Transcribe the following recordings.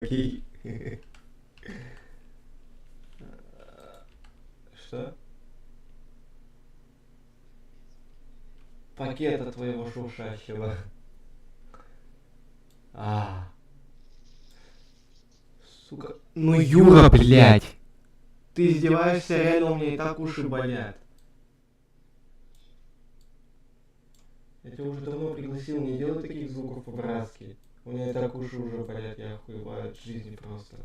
Окей. Что? Пакета твоего шуршащего. А, сука. Ну, Юра, блядь! Ты издеваешься, реально у меня и так уши болят. Я тебя уже давно пригласил, не делай таких звуков по-братски. У меня и так уши уже болят, я охуеваю от жизни просто.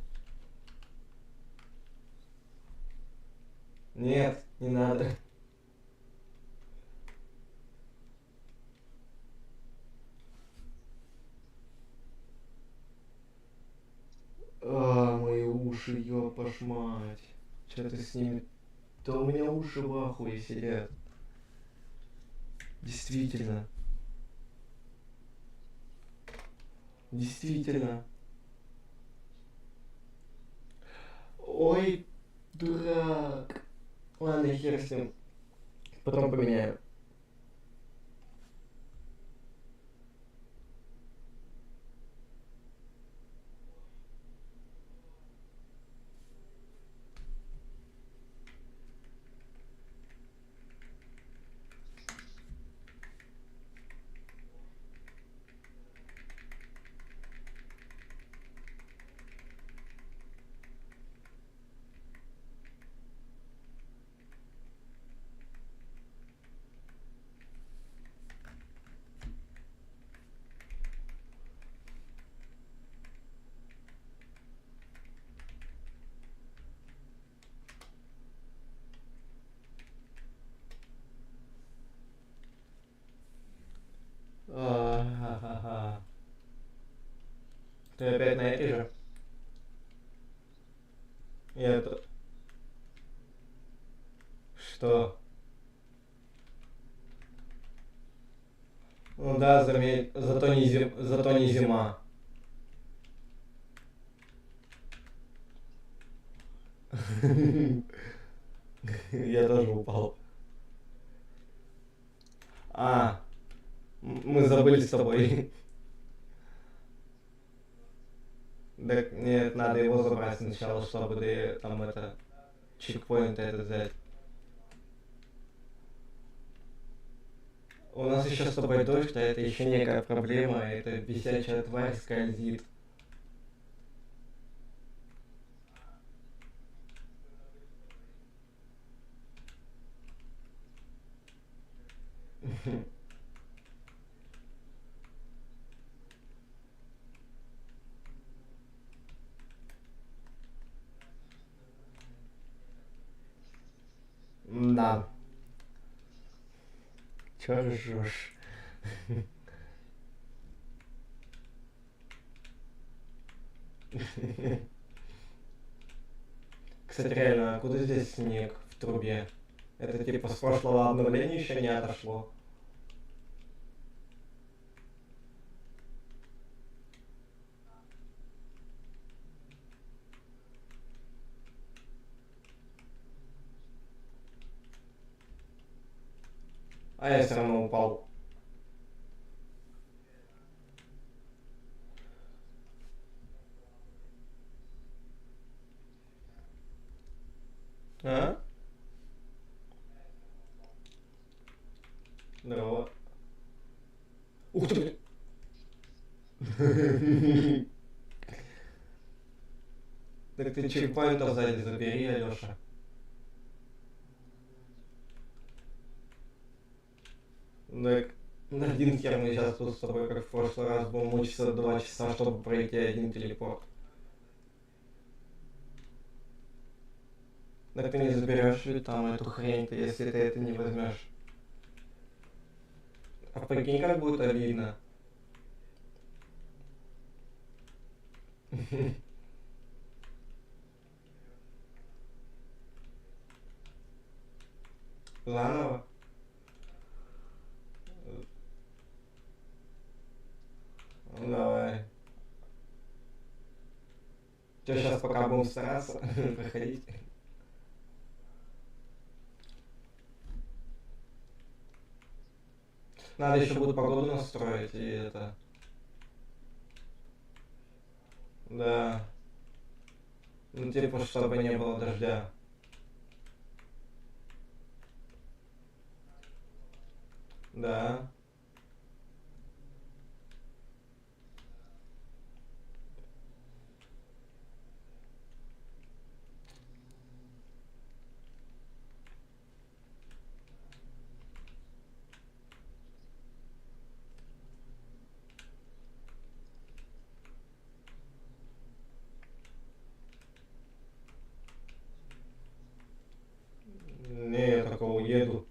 Нет, не надо. А, мои уши, ёпаш мать. Чё ты с ними? Да у меня уши в ахуе сидят. Действительно. Действительно. Ой, дурак. Ладно, хер с ним. Потом поменяю. Ха-ха-ха. Ты опять на этой же? Я это... Что? Ну да, заметь, зато не зима. Я тоже упал. А, мы забыли с тобой. Так нет, надо его забрать сначала, чтобы ты там это... Чекпоинт этот взять. У нас еще с тобой дождь, а это еще некая проблема. Это висячая тварь скользит. Да. Чё ржёшь? Кстати, реально, а куда здесь снег в трубе? Это типа с прошлого обновления еще не отошло. А я все равно упал. А? Здорово. Ух ты, блин. Так ты чекпоинтов сзади забери, Алёша. Так, один хер мы сейчас тут с тобой, как в прошлый раз, будем мучиться 2 часа, чтобы пройти один телепорт. Так ты не заберешь ведь там эту хрень-то, если ты это не возьмешь. А прикинь, как будет обидно. Заново? Ну давай. Что, сейчас пока будем стараться проходить? Надо еще будет погоду настроить и это... Да. Ну, типа, чтобы не было дождя. Да. Не, я такого уеду.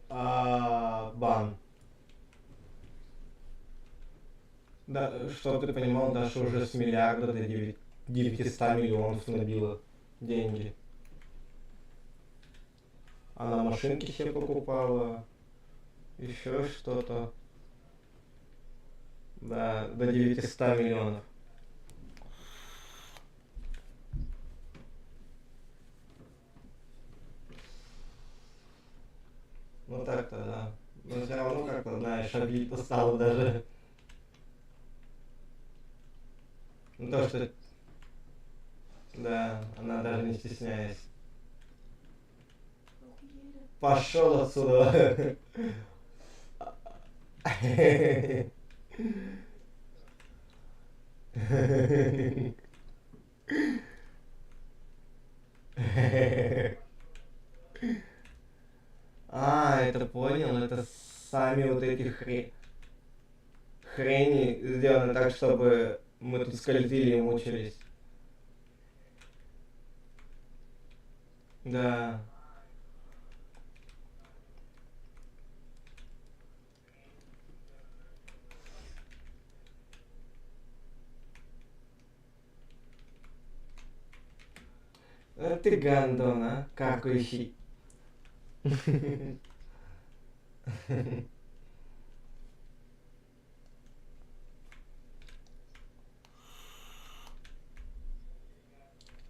Бан. Да, чтоб ты понимал, Даша уже с миллиарда до 900 миллионов набила деньги. Она машинки себе покупала, еще что-то. Да, до 900 миллионов. Ну так-то, да. Но все равно как-то, знаешь, обидно стало даже. Ну то, что, да, она даже не стесняясь. Пошел отсюда. Это понял, это сами вот эти хрени сделаны так, чтобы мы тут скользили и мучились. Да. Ты гандон, а? Какающий.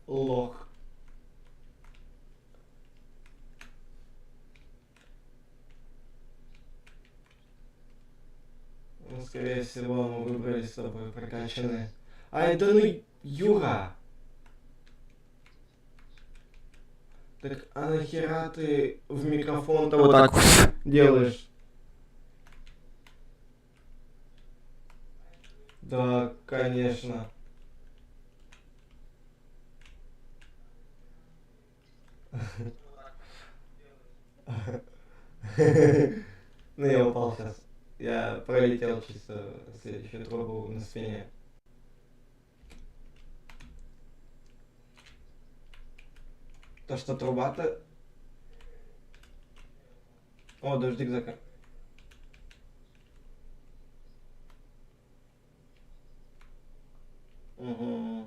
Лох. Ну, скорее всего, мы выбрали с тобой прокачанные. Ай, да ну, Юра! Так, а нахера ты в микрофон-то вот так делаешь? Да, конечно. Ну, я упал сейчас. Я пролетел чисто следующую трубу на спине. То, что труба-то... О, дождик закат. Угу.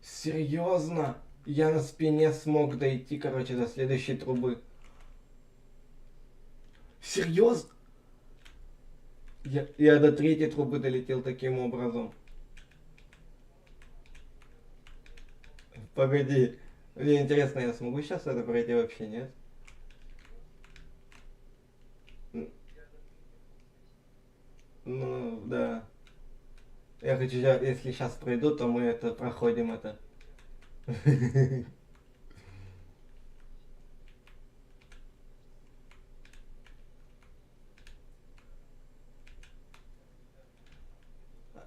Серьезно? Я на спине смог дойти, короче, до следующей трубы. Серьезно? Я до третьей трубы долетел таким образом. Погоди. Мне интересно, я смогу сейчас это пройти вообще, нет? Ну, да. Я хочу, если сейчас пройду, то мы это проходим это.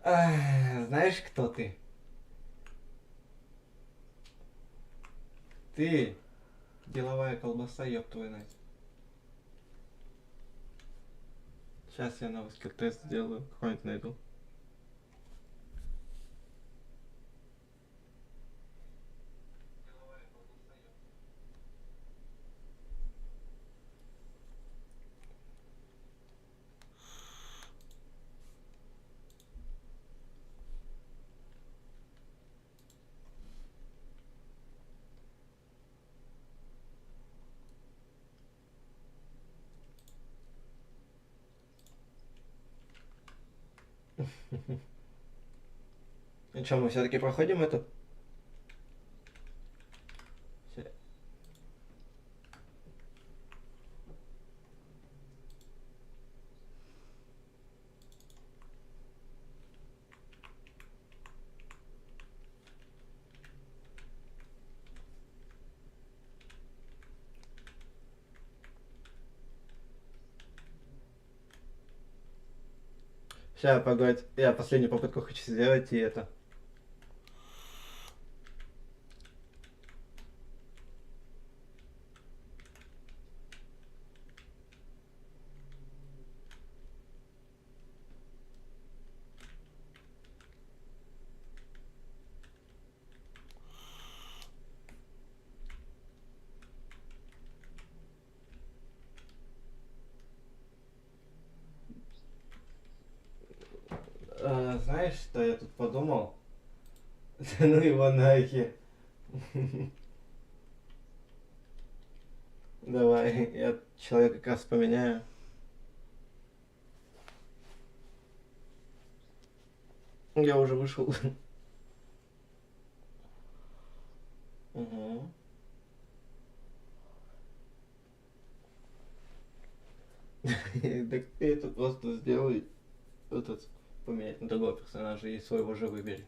Знаешь, кто ты? Ты деловая колбаса, ёб твою мать. Сейчас я новый скилл-тест сделаю, какой-нибудь найду. И что, мы все-таки проходим эту? Сейчас, погодь. Я последнюю попытку хочу сделать, и это... Знаешь, что я тут подумал? Ну его нахер. Давай, я человека как раз поменяю. Я уже вышел. Угу. Так ты это просто сделай. Этот поменять на другого персонажа и своего же выбери.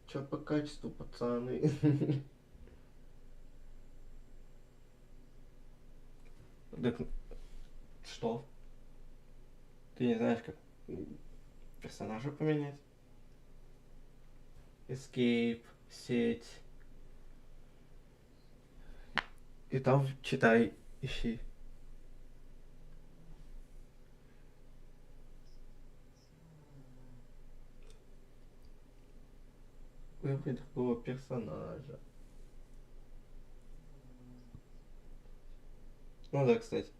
Чё по качеству, пацаны? Так что? Ты не знаешь, как персонажа поменять? Escape, сеть. И там читай, ищи. Выбрать другого персонажа. Ну да, кстати.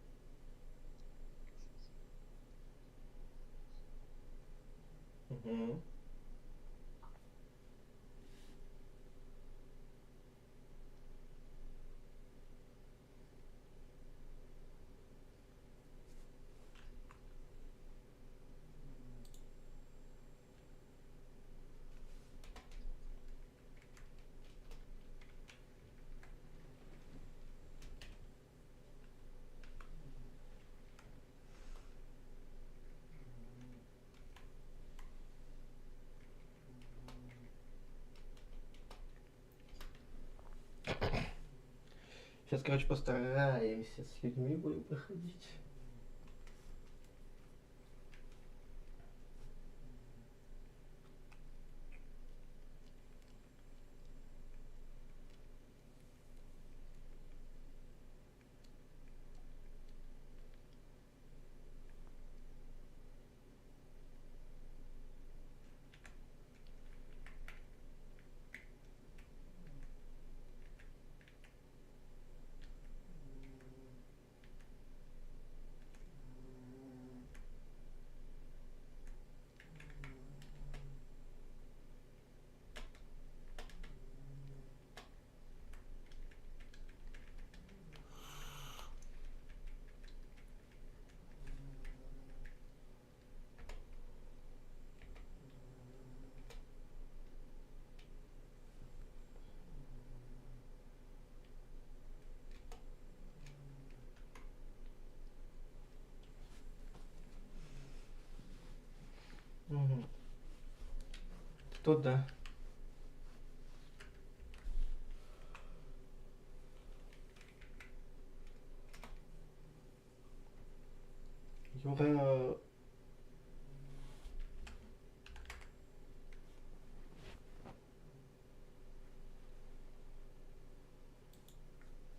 Угу. Сейчас, короче, постараемся с людьми будем проходить. Угу. Тут да. Юра...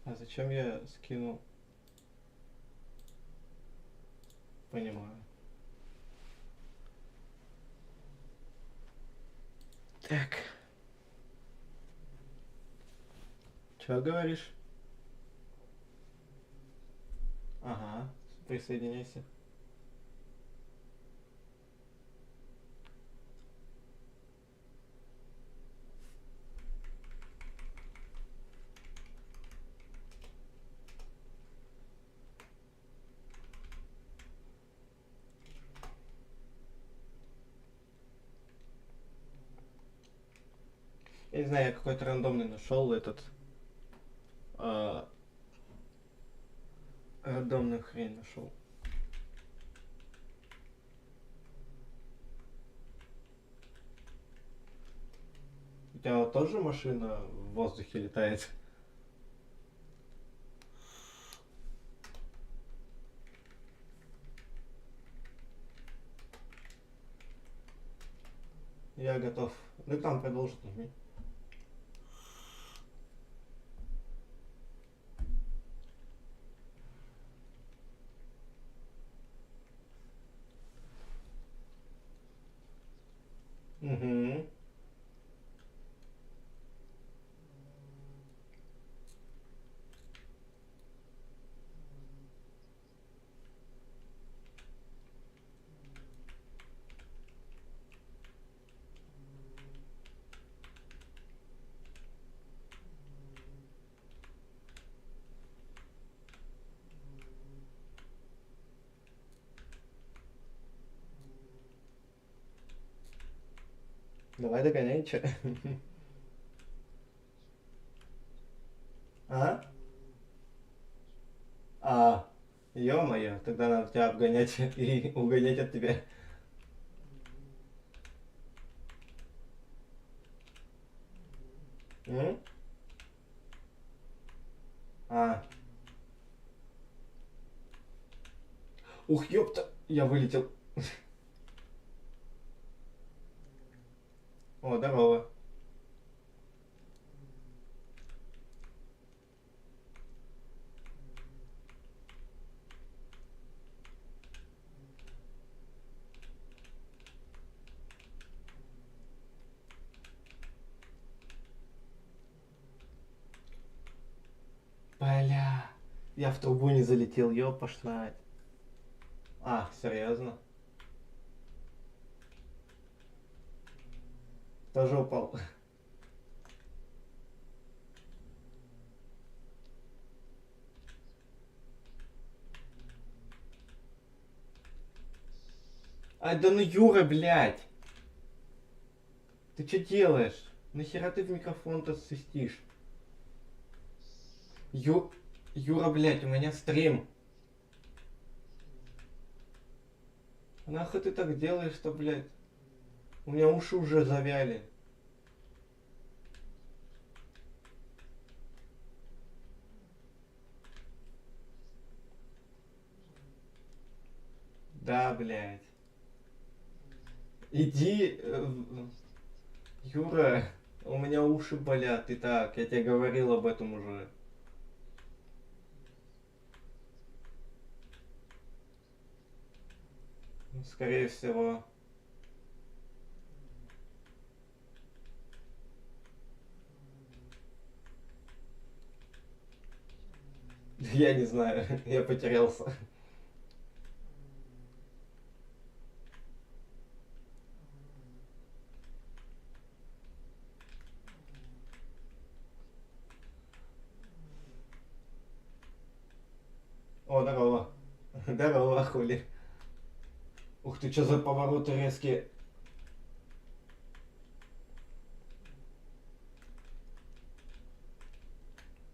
А зачем я скинул? Понимаю. Так. Чё говоришь? Ага, присоединяйся. Я не знаю, я какой-то рандомный нашел этот. а, Рандомную хрень нашел. У тебя вот тоже машина в воздухе летает? Я готов. Ну там продолжить нажми. Угу. Давай догоняй, че. А? А, ё-моё, тогда надо тебя обгонять и угонять от тебя. М? А. Ух, ёпта, я вылетел. О, здорово. Бля, я в трубу не залетел, ёпошнать. А, серьезно? Тоже упал. Ай, да ну Юра, блядь. Ты что делаешь? Нахера ты в микрофон-то свистишь? Юра, блядь, у меня стрим. Нахуй ты так делаешь-то, блядь? У меня уши уже завяли. Да, блядь. Иди, Юра, у меня уши болят и так, я тебе говорил об этом уже. Скорее всего. Я не знаю, я потерялся. О, здорово. Здорово, хули. Ух ты, что за повороты резкие.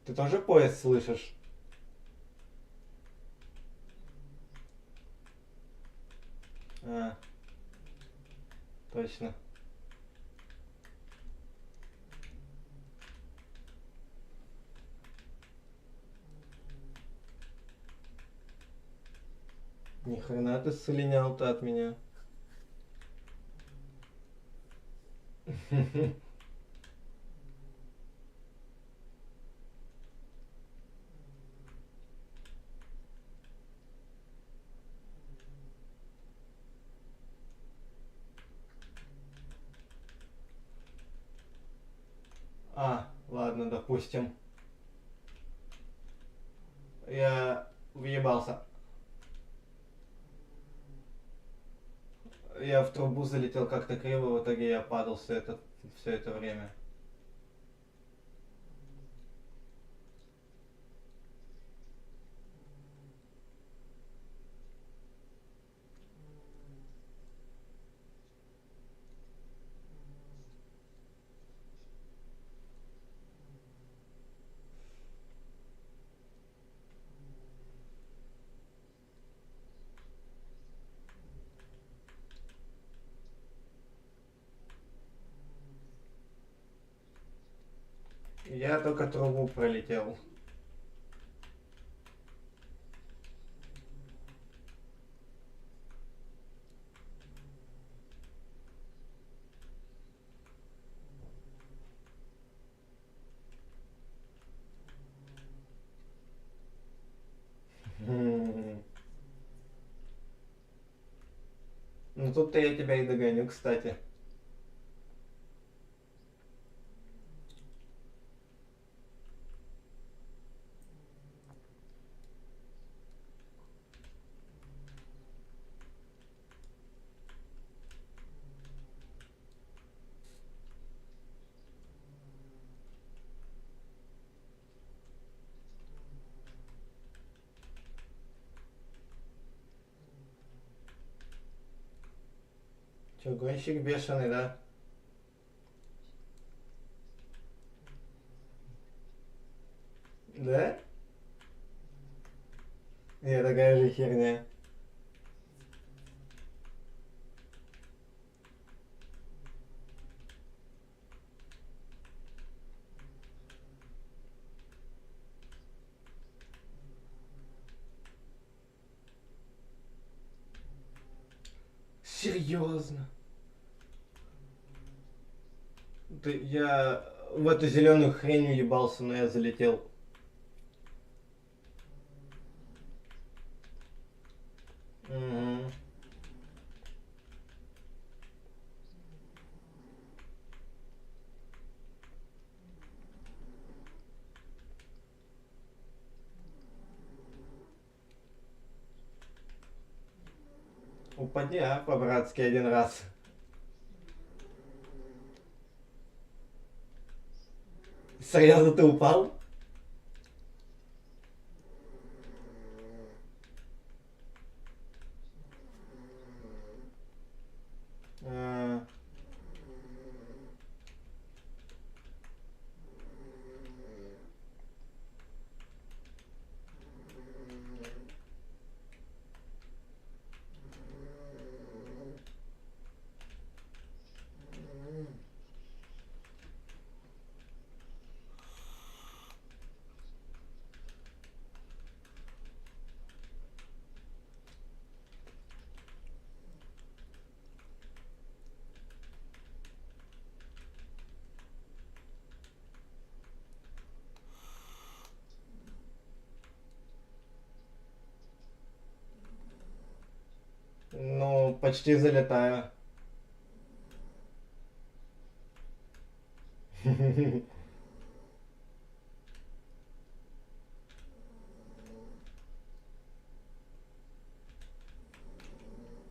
Ты тоже поезд слышишь? А, точно. Ни хрена ты слинял-то от меня. А, ладно, допустим. Я въебался. Я в трубу залетел как-то криво, в итоге я падал все это время. Я только трубу пролетел. Ну тут-то я тебя и догоню, кстати. Че, гонщик бешеный, да? Да? Я такая же херня. Серьезно? Я в эту зеленую хрень уебался, но я залетел. Угу. Упади, а, по-братски один раз. Серьезно, ты упал? А, ну, почти залетаю.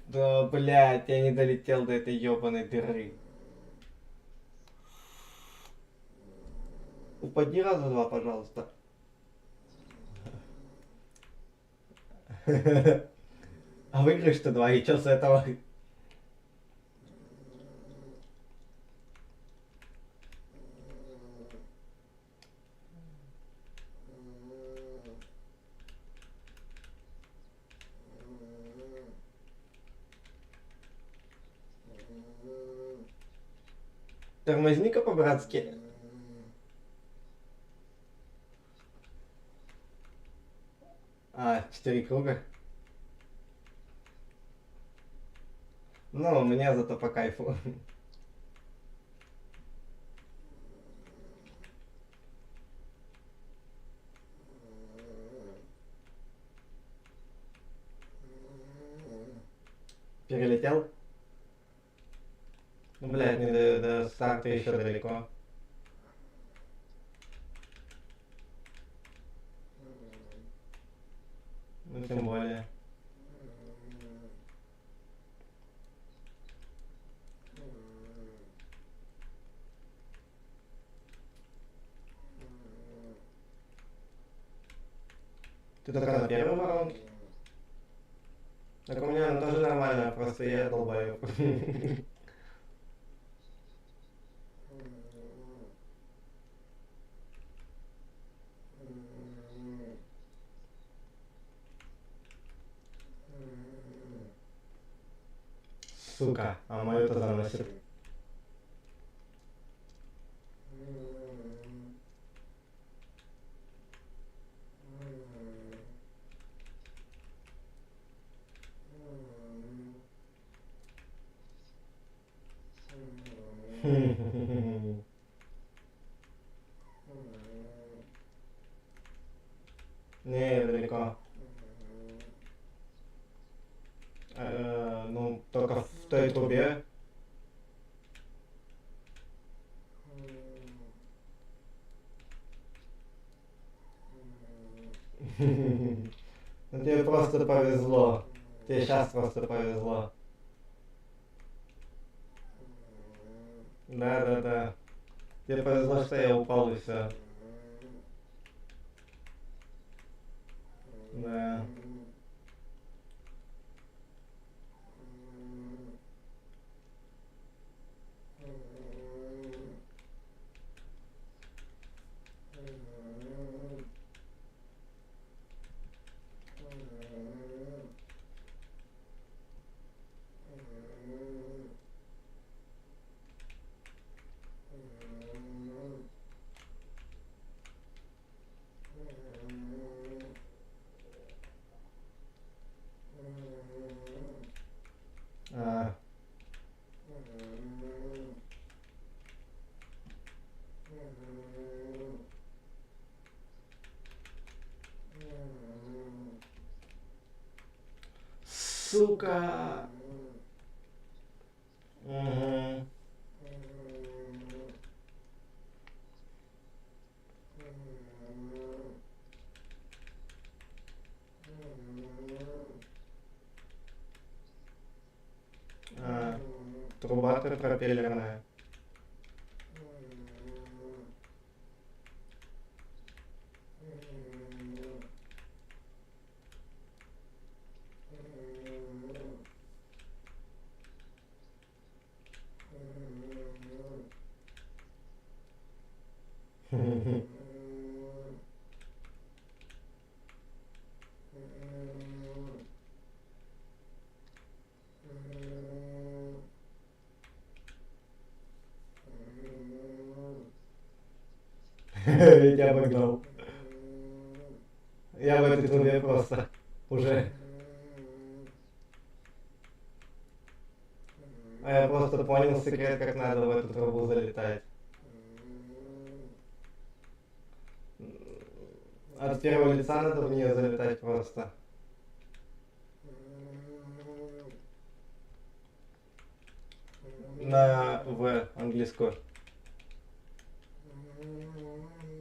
Да, блядь, я не долетел до этой ебаной дыры. Упади раза два, пожалуйста. А выиграешь-то два, и чё с этого? Тормозни-ка по-братски. А, 4 круга. Ну, мне зато по кайфу. Перелетел? Ну, блядь, не до старта еще далеко. Ну, тем более. Ты только на первом раунде? Так у меня тоже нормально, просто я долбаю. Сука, а мою-то заносит. трубе. Ну тебе просто повезло. Тебе сейчас просто повезло. Да. Тебе повезло, что я упал и все. Да. А. Сука. Угу. А. Труба пропеллерная. Я тебя обогнал. Я в этой трубе просто уже. А я просто понял секрет, как надо в эту трубу залетать. От первого лица надо в нее залетать просто. На В английскую.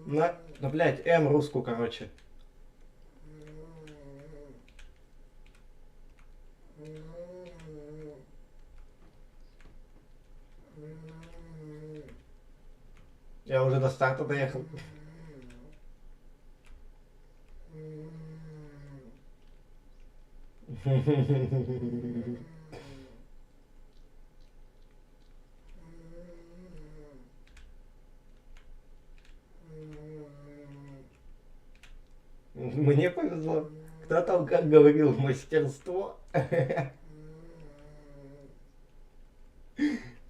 На, блядь, М русскую, короче. Я уже до старта доехал. Мне повезло. Кто там как говорил, мастерство.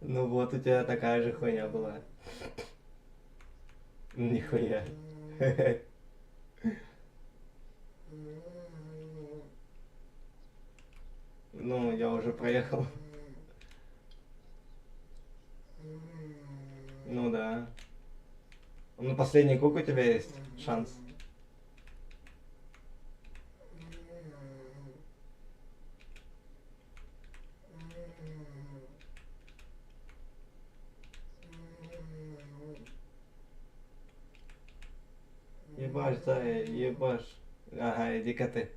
Ну вот у тебя такая же хуйня была. Нихуя. Ну, я уже проехал. Ну да. Ну, последний круг у тебя есть шанс. Ебашь, да, ебашь. Ага, иди-ка ты.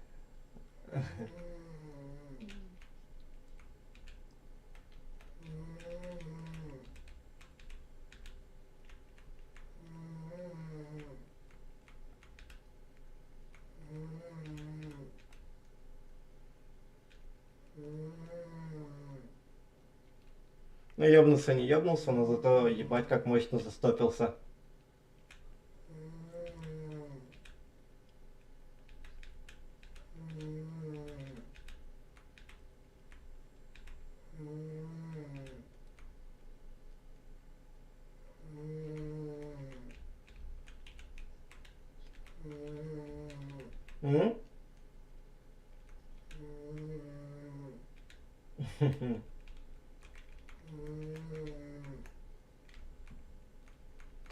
Ну, ебнулся, не ебнулся, но зато ебать как мощно застопился. М?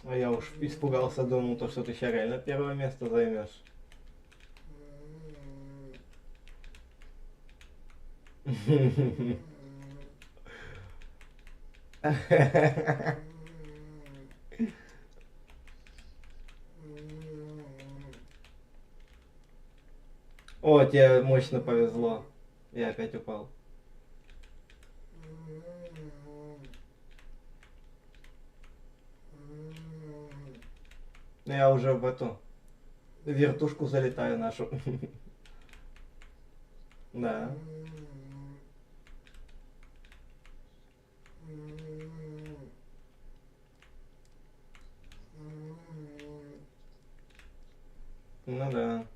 А я уж испугался, думал, то, что ты сейчас реально первое место займешь. О, тебе мощно повезло. Я опять упал. Я уже в эту вертушку залетаю нашу. Да. Ну да.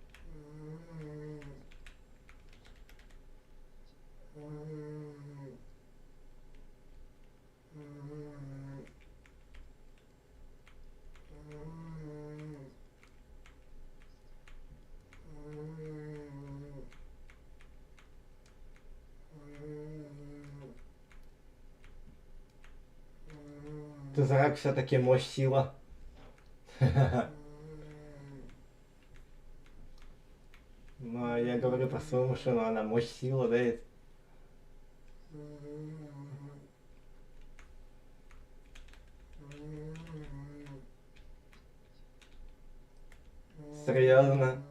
Ты зрак все-таки мощь сила. Ну, а я говорю про свою машину, она мощь сила дает. Серьезно?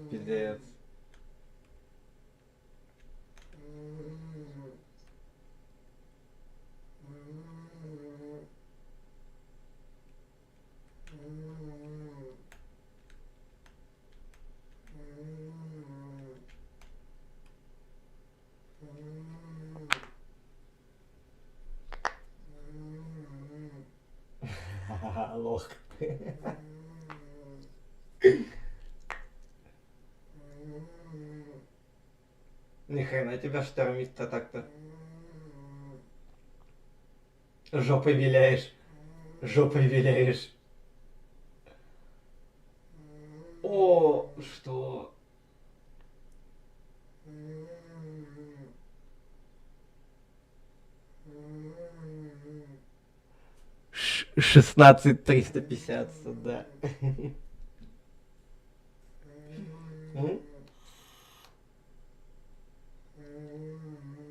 Пиздец. Лох. Ни хрена тебя штормит-то так-то. Жопой виляешь. Жопой виляешь. О, что? 16350, да.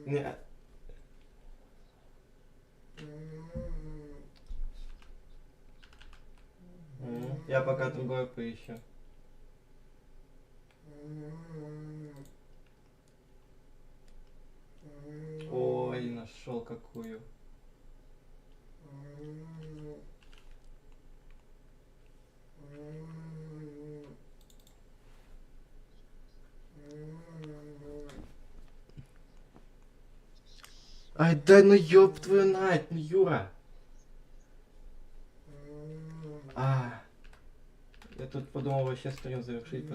Не. Я пока другое поищу. Ой, нашел какую. Ай, да ну ёб твою мать, ну Юра. Я тут подумал вообще стрим завершить.